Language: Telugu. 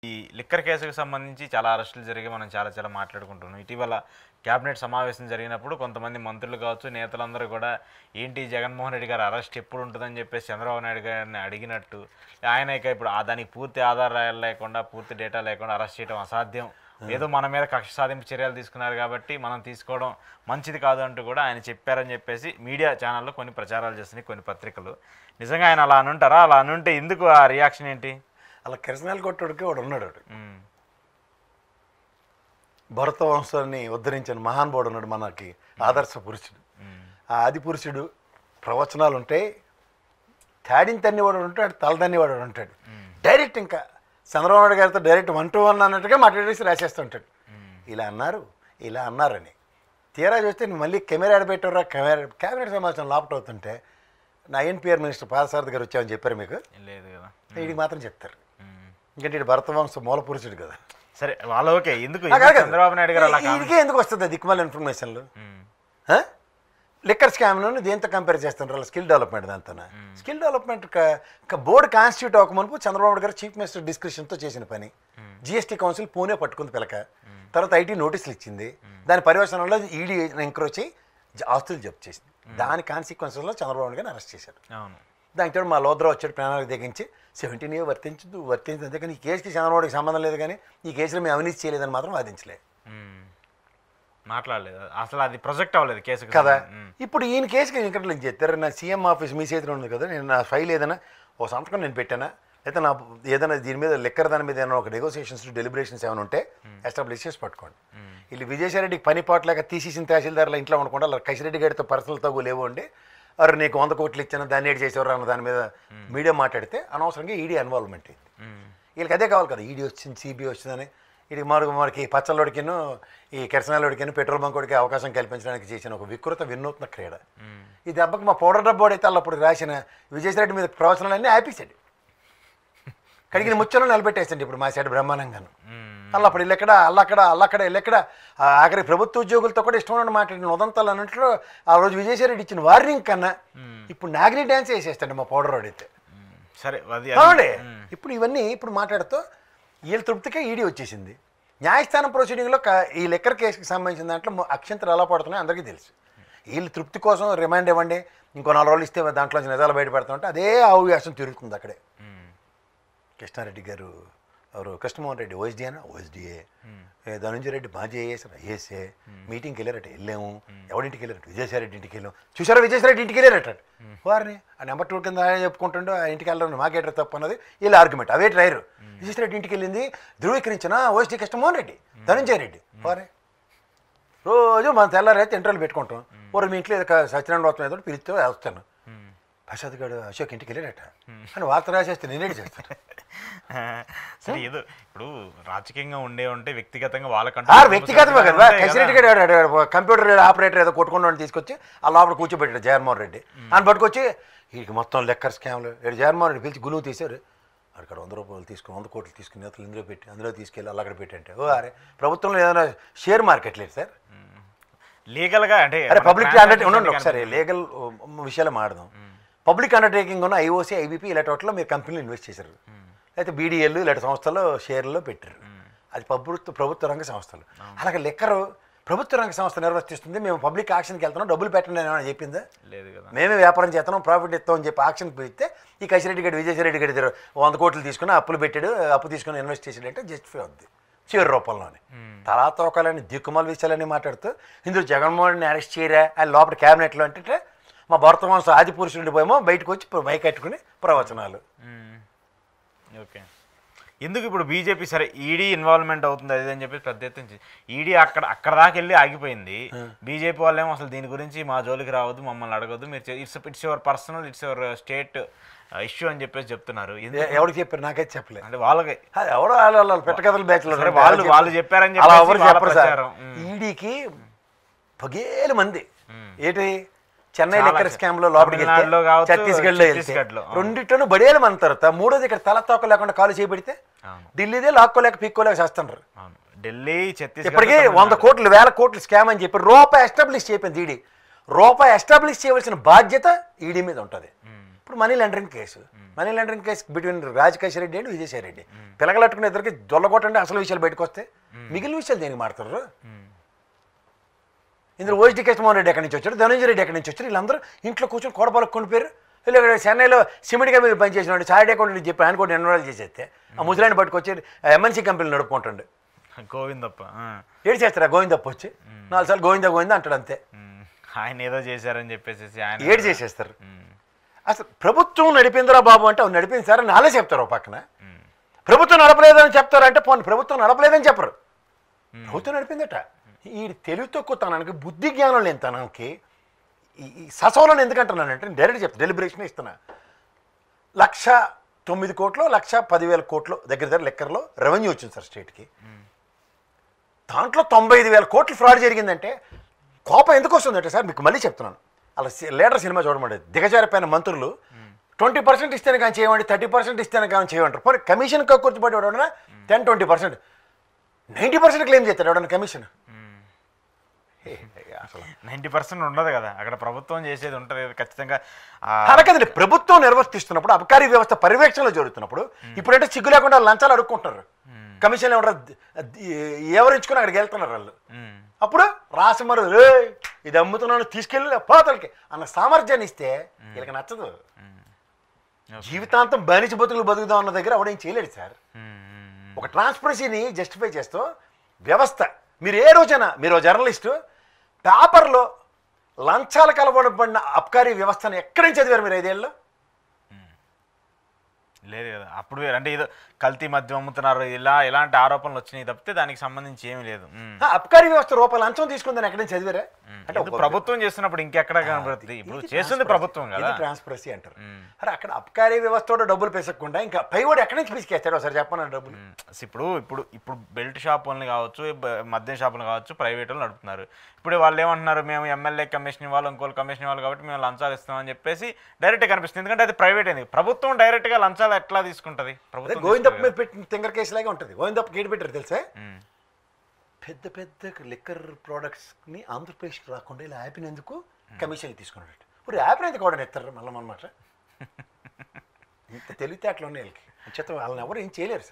ఈ లిక్కర్ కేసుకు సంబంధించి చాలా అరెస్టులు జరిగి మనం చాలా మాట్లాడుకుంటున్నాం. ఇటీవల క్యాబినెట్ సమావేశం జరిగినప్పుడు కొంతమంది మంత్రులు కావచ్చు, నేతలందరూ కూడా ఏంటి జగన్మోహన్ రెడ్డి గారు అరెస్ట్ ఎప్పుడు ఉంటుందని చెప్పేసి చంద్రబాబు నాయుడు గారిని అడిగినట్టు, ఆయన ఇక ఇప్పుడు దానికి పూర్తి ఆధారాలు లేకుండా, పూర్తి డేటా లేకుండా అరెస్ట్ చేయడం అసాధ్యం, ఏదో మన మీద కక్ష సాధింపు చర్యలు తీసుకున్నారు కాబట్టి మనం తీసుకోవడం మంచిది కాదు అంటూ కూడా ఆయన చెప్పారని చెప్పేసి మీడియా ఛానల్లో కొన్ని ప్రచారాలు చేస్తున్నాయి కొన్ని పత్రికలు. నిజంగా ఆయన అలా అనుంటారా? అలా అనుంటే ఎందుకు ఆ రియాక్షన్ ఏంటి? అలా కిరసనాలు కొట్టుడికి వాడు ఉన్నాడు. భరత వంశాన్ని ఉద్ధరించిన మహానుభావుడు ఉన్నాడు, మనకి ఆదర్శ పురుషుడు. ఆ ఆది పురుషుడు ప్రవచనాలు ఉంటాయి, తాడిని తన్నివాడు ఉంటాడు, తలదన్నివాడు ఉంటాడు. డైరెక్ట్ ఇంకా చంద్రబాబు నాయుడు గారితో డైరెక్ట్ 1-to-1 అన్నట్టుగా మాట్లాడేసి రాసేస్తుంటాడు. ఇలా అన్నారు, ఇలా అన్నారని. తీరా చూస్తే నువ్వు మళ్ళీ కెమెరా ఆడబెట్టారా, క్యాబినెట్ సమావేశం లాప్ట్ అవుతుంటే నా ఎన్పిఆర్ మినిస్టర్ పాదసారథి గారు వచ్చామని చెప్పారు మీకు? లేదు కదా. వీడికి మాత్రం చెప్తారు, ఎందుకంటే ఇటు భరత వంశ మూల పురుషుడు కదా. సరే వాళ్ళు ఓకే, ఎందుకు చంద్రబాబు నాయుడు గారు అలా ఇదికే ఎందుకు వస్తుంది దిక్కుమాల ఇన్ఫర్మేషన్లు? లిక్కర్ స్కామ్ను దేంతో కంపేర్ చేస్తున్నారు? స్కిల్ డెవలప్మెంట్ దాంతో. స్కిల్ డెవలప్మెంట్ బోర్డు కాన్స్టిట్యూట్ అవ్వకమునుపు చంద్రబాబు గారు చీఫ్ మినిస్టర్ డిస్క్రిప్షన్తో చేసిన పని. జిఎస్టీ కౌన్సిల్ పూణే పట్టుకుంది పిలక, తర్వాత ఐటీ నోటీసులు ఇచ్చింది, దాని పర్యవేక్షణలో ఈడీ ఎంక్రోచ్ ఆస్తులు జప్తు చేసింది. దాని కాన్సిక్వెన్సెస్లో చంద్రబాబు గారిని అరెస్ట్ చేశారు. దానితో మా లోద్రా వచ్చాడు ప్రణాళిక తెగించి 17 years వర్తించదు అంతేకాని ఈ కేసుకి చంద్రబాబుకి సంబంధం లేదు, కానీ ఈ కేసులో మేము అవినీతి చేయలేదని మాత్రం వాదించలేదు, మాట్లాడలేదు. అసలు అది ప్రొజెక్ట్ అవ్వలేదు కేసు కదా. ఇప్పుడు ఈయన కేసుకి ఇంకా లింక్ చేస్తారు. నా సీఎం ఆఫీస్ మీ చేతిలో ఉంది కదా, నేను నా ఫైల్ ఏదైనా ఓ సంతకం నేను పెట్టానా, అయితే నా ఏదైనా దీని మీద లెక్కర్ దాని మీద ఏదైనా ఒక నెగోసియేషన్స్ డెలిబరేషన్స్ ఏమైనా ఉంటే ఎస్టాబ్లిష్ చేసి పట్టుకోండి. వీళ్ళు విజయసాయిరెడ్డికి పని పాటలేక తీసేసిన తహసీల్దార్ల ఇంట్లో ఉండకుండా అలా కసిరెడ్డి గారితో పర్సనల్ తగ్గు లేవు అండి, అరే నీకు 100 కోట్లు ఇచ్చాను దాన్ని ఏడు చేసేవారు అన్న దాని మీద మీడియా మాట్లాడితే అనవసరంగా ఈడీ ఇన్వాల్వ్మెంట్ అయింది. వీళ్ళకి అదే కావాలి కదా, ఈడీ వచ్చింది, సిబిఐ వచ్చిందని. వీడికి మనకి పచ్చళ్ళోడికిను ఈ కిరసనాలోడికిను పెట్రోల్ బంకోడికి అవకాశం కల్పించడానికి చేసిన ఒక వినూత్న క్రీడ. ఈ దెబ్బకి మా పౌడర్ డబ్బోడు అయితే అప్పుడు రాసిన విజయసాయిరెడ్డి మీద ప్రవచనాలన్నీ ఆపేశాడు, కడిగిన ముచ్చలో నిలబెట్టేసండి. ఇప్పుడు మా సైడ్ బ్రహ్మాండంగాను అప్పుడు ఇల్లెక్కడ అల్లక్కడ ఇల్లెక్కడ ఆఖరి ప్రభుత్వ ఉద్యోగులతో కూడా ఇష్టం మాట్లాడిన ఉదంతాలు అన్నట్లు ఆ రోజు విజయసాయిరెడ్డి ఇచ్చిన వార్నింగ్ కన్నా ఇప్పుడు నాగిని డ్యాన్స్ వేసేస్తాడు మా పౌడర్ రోడ్ అయితే. సరే ఇప్పుడు ఇవన్నీ ఇప్పుడు మాట్లాడుతూ వీళ్ళ తృప్తికే ఈడీ వచ్చేసింది. న్యాయస్థానం ప్రొసీడింగ్లో ఈ లెక్కర్ కేసుకి సంబంధించిన దాంట్లో అక్షంతలు ఎలా పడుతున్నాయి అందరికీ తెలుసు. వీళ్ళు తృప్తి కోసం రిమాండ్ ఇవ్వండి, ఇంకో 4 రోజులు ఇస్తే దాంట్లో నిజాలు బయటపెడతామంటే అదే అవకాశం తిరుగుతుంది అక్కడే. కృష్ణారెడ్డి గారు ఎవరు, కృష్ణమోహన్ రెడ్డి ఓఎస్డిఏ, ధనంజయ రెడ్డి మాజీ ఐఏఎస్ఏ మీటింగ్కి వెళ్ళారట, వెళ్ళాము. ఎవడింటికి వెళ్ళారట? విజయసాయిరెడ్డి ఇంటికి వెళ్ళాము. చూసారా విజయసాయిరెడ్డి ఇంటికి వెళ్ళారట, వారిని ఆ నెంబర్ 2 కింద చెప్పుకుంటుండో ఆ ఇంటికి వెళ్ళడం మాకేటర్ తప్పు అన్నది వీళ్ళ ఆర్గ్యుమెంట్. అవే ట్రైరు. విజయసాయిరెడ్డి ఇంటికి వెళ్ళింది ధృవీకరించిన ఓఎస్డి కృష్ణమోహన్ రెడ్డి, ధనంజయ రెడ్డి వారే. రోజు మనం తెల్లారైతే ఇంటర్వ్యూలు పెట్టుకుంటాం. ఓరు మీ ఇంట్లో సత్యనారాయణ వ్రతం ఏదో పిలిస్తే వస్తాను, ప్రసాద్ గారు అశోక్ ఇంటికి వెళ్ళాడట అని వార్త రాసేస్తే నేనేటి చేస్తాను. సరే ఏదో ఇప్పుడు రాజకీయంగా ఉంటే వ్యక్తిగతంగా వ్యక్తిగతమే కదా. కసిరెడ్డి గారు కంప్యూటర్ ఆపరేటర్ ఏదో కొట్టుకుని తీసుకొచ్చి ఆ లోపల కూర్చోబెట్టాడు జగన్మోహన్ రెడ్డి అని పట్టుకొచ్చి వీడికి మొత్తం లెక్కర్ స్కామ్లు జగన్మోహన్ రెడ్డి పిలిచి గులువు తీశారు. అక్కడ 100 రూపాయలు తీసుకుని 100 కోట్లు తీసుకుని నేతలు ఇందులో పెట్టి అందులో తీసుకెళ్ళి అలా అక్కడ పెట్టంటే అరే ప్రభుత్వంలో ఏదైనా షేర్ మార్కెట్ లేదు సార్ లీగల్గా అంటే పబ్లిక్ ఉండండి ఒకసారి లీగల్ విషయాలు మాడదాం. పబ్లిక్ అండర్టేకింగ్ ఉన్న ఐఓసీ ఐబీపీ ఇలాంటి వాటిలో మీరు కంపెనీలు ఇన్వెస్ట్ చేశారు, లేకపోతే బీడీఎల్ ఇలాంటి సంస్థల్లో షేర్లో పెట్టారు, అది ప్రభుత్వ రంగ సంస్థలు. అలాగే లెక్కరు ప్రభుత్వ రంగ సంస్థ నిర్వర్తిస్తుంది, మేము పబ్లిక్ ఆక్షన్కి వెళ్తున్నాం డబ్బులు పెట్టండి అని ఏమైనా చెప్పిందా? లేదు కదా. మేమే వ్యాపారం చేస్తున్నాం ప్రాఫిట్ ఇస్తామని చెప్పి ఆక్షన్ పెడితే ఈ కసిరెడ్డి గడి విజయసాయిరెడ్డి గడి 100 కోట్లు తీసుకుని అప్పులు పెట్టాడు, అప్పు తీసుకుని ఇన్వెస్ట్ చేసాడంటే జస్టిఫై అవుద్ది షేర్ రూపంలోనే. తర్వాత ఒకళ్ళని దిక్కుమాల విషయాలన్నీ మాట్లాడుతూ ఇందులో జగన్మోహన్ అరెస్ట్ చేయరా అని లోపల క్యాబినెట్లో అంటే మా భరత వంశం ఆది పురుషుడి పోయేమో బయటకు వచ్చి బైక్ కట్టుకుని ప్రవచనాలు. ఓకే, ఎందుకు ఇప్పుడు బీజేపీ సరే ఈడీ ఇన్వాల్వ్మెంట్ అవుతుంది అది అని చెప్పి పెద్ద ఎత్తున ఈడీ అక్కడ దాకా వెళ్ళి ఆగిపోయింది. బీజేపీ వాళ్ళేమో అసలు దీని గురించి మా జోలికి రావద్దు, మమ్మల్ని అడగద్దు, మీరు it's your personal, it's your state issue అని చెప్పేసి చెప్తున్నారు. ఎవరికి చెప్పారు? నాకైతే చెప్పలేదు. అంటే వాళ్ళకి ఎవరో వాళ్ళు పెట్టకథలు బ్యాచ్లో వాళ్ళు చెప్పారని చెప్పారు. ఈడీకి పగేల మంది ఏంటి చెన్నై లెక్కర్ స్కామ్ లో లోపలికి ఛత్తీస్గఢ్లో రెండిట్లోనూ బడేలు మన తర్వాత మూడోది ఇక్కడ తల తోక లేకుండా కాలు చేయబడితే ఢిల్లీదే లాక్కోలేక పీక్కోలేక చేస్తున్నారు. ఢిల్లీ ఇప్పటికీ 100 కోట్లు 1000 కోట్లు స్కామ్ అని చెప్పి రూపాయి ఎస్టాబ్లిష్ చేయింది ఈడీ. రూపాయి ఎస్టాబ్లిష్ చేయవలసిన బాధ్యత ఈడీ మీద ఉంటుంది. ఇప్పుడు money laundering case between Rajakeshwara Reddy and Vijayasai Reddy పిలగలట్టుకున్న ఇద్దరికి దొల్లగొట్టండి అసలు విషయాలు బయటకు వస్తే మిగిలిన విషయాలు దేనికి మాడతారు ఇందులో ఓజీ కృష్ణమోహన్ రెడ్డి ఎక్కడి నుంచి వచ్చారు ధనంజయ రెడ్డి ఎక్కడి నుంచి వచ్చారు వీళ్ళందరూ ఇంట్లో కూర్చొని కోడపాలకు కొనిపోయారు ఇలా చెన్నైలో సిమెంట్గా మీరు పనిచేసినాడు చార్ట్ అకౌంట్ చెప్పి ఆయన కూడా ఎన్రోల్ చేసేస్తే ఆ ముసలాన్ని పట్టుకొచ్చి ఎంఎన్సీ కంపెనీలు నడుపుకుంటుండే గోవిందప్ప ఏడు చేస్తారా గోవిందప్ప వచ్చి 4 సార్లు గోవింద అంటాడు అంతే ఆయన ఏదో చేశారని చెప్పేసి ఆయన ఏడు చేసేస్తారు అసలు ప్రభుత్వం నడిపిందిరా బాబు అంటే అవును నడిపింది సార్ అని వాళ్ళే చెప్తారు ఓ పక్కన ప్రభుత్వం నడపలేదని చెప్తారంటే పోనీ ప్రభుత్వం నడపలేదని చెప్పరు ప్రభుత్వం నడిపిందట ఈ తెలివి తక్కువతనానికి బుద్ధి జ్ఞానం లేని తనానికి ఈ ససోలను ఎందుకంటున్నానంటే డైరెక్ట్ చెప్తా డెలిబరేషన్ ఇస్తున్నా 1,09 కోట్లు 1,10,000 కోట్లు దగ్గర లెక్కర్లో రెవెన్యూ వచ్చింది సార్ స్టేట్కి దాంట్లో 95,000 కోట్లు ఫ్రాడ్ జరిగిందంటే కోపం ఎందుకు వస్తుందంటే సార్ మీకు మళ్ళీ చెప్తున్నాను అలా లీడర్ సినిమా చూడమండి దిగజారిపోయిన మంత్రులు 20% ఇస్తేనే కానీ చేయమండి 30% ఇస్తేనే కానీ చేయమంటారు పోనీ కమిషన్ కూర్చుపడి ఎవడన్నా 10-20% 90% క్లెయిమ్ చేస్తాడు ఎవడన్నా కమిషన్ అసలు 90% ఉండదు కదా అక్కడ ప్రభుత్వం చేసేది ఉంటుంది ఖచ్చితంగా అలాగదండి ప్రభుత్వం నిర్వర్తిస్తున్నప్పుడు అబకారీ వ్యవస్థ పర్యవేక్షణలో జరుగుతున్నప్పుడు ఇప్పుడంటే సిగ్గు లేకుండా లంచాలు అడుక్కుంటారు కమిషన్ ఎవరు ఎవరించుకుని అక్కడికి వెళ్తున్నారు వాళ్ళు అప్పుడు రాసమరు ఇది అమ్ముతున్నాను తీసుకెళ్ళి పోతలకి అన్న సామర్థ్యాన్ని ఇస్తే వీళ్ళకి నచ్చదు జీవితాంతం బానిస బతుకులు బతుకుదాం అన్న దగ్గర అవడేం చేయలేడు సార్ ఒక ట్రాన్స్పరెన్సీని జస్టిఫై చేస్తూ వ్యవస్థ మీరు ఏ రోజైనా మీరు జర్నలిస్టు పేపర్లో లంచాలకు అలవడబడిన అబ్కారీ వ్యవస్థను ఎక్కడి నుంచి చదివారు మీరు 5 ఏళ్ళలో లేదు కదా అప్పుడు అంటే ఏదో కల్తీ మద్యం అమ్ముతున్నారు ఇలాంటి ఆరోపణలు వచ్చినాయి తప్పితే దానికి సంబంధించి ఏమీ లేదు అబ్కారీ వ్యవస్థ రూపాయలు లంచం తీసుకుందని ఎక్కడి నుంచి చదివారా అంటే ప్రభుత్వం చేస్తున్నప్పుడు ఇంకెక్కడ కనబడుతుంది ఇప్పుడు చేస్తుంది ప్రభుత్వం కదా ట్రాన్స్పరెన్సీ అంటారు అరే అక్కడ అబ్కారీ వ్యవస్థ డబ్బులు పెసకుండా ఇంకా పైవాడు ఎక్కడి నుంచి పిసికేస్తాడు ఒకసారి చెప్పను డబ్బులు ఇప్పుడు బెల్ట్ షాపులను కావచ్చు మద్యం షాపులు కావచ్చు ప్రైవేట్ వాళ్ళు నడుపుతున్నారు ఇప్పుడు వాళ్ళు ఏమంటున్నారు మేము ఎమ్మెల్యే కమిషన్ వాళ్ళు ఇంకోళ్ళు కమిషన్ వాళ్ళు కాబట్టి మేము లంచాలు ఇస్తామని చెప్పేసి డైరెక్ట్గా కనిపిస్తుంది ఎందుకంటే అది ప్రైవేట్ అయింది ప్రభుత్వం డైరెక్ట్గా లంచాలు ఎట్లా తీసుకుంటుంది ప్రభుత్వం గోవిందప్ప మీద పెట్టిన తింగర్ కేసు లాగే ఉంటుంది గోవిందప్ప గేటు పెట్టారు తెలుసా పెద్ద పెద్ద లిక్కర్ ప్రోడక్ట్స్ని ఆంధ్రప్రదేశ్కి రాకుండా ఇలా యాపినందుకు కమిషన్ తీసుకున్నాడు ఇప్పుడు యాపిని ఎందుకు కూడా ఎత్తారు మళ్ళీ అన్నమాట ఇంత తెలివితేటలు ఉన్నాయి వాళ్ళకి చేత వాళ్ళని ఎవరు ఏం చేయలేరు సార్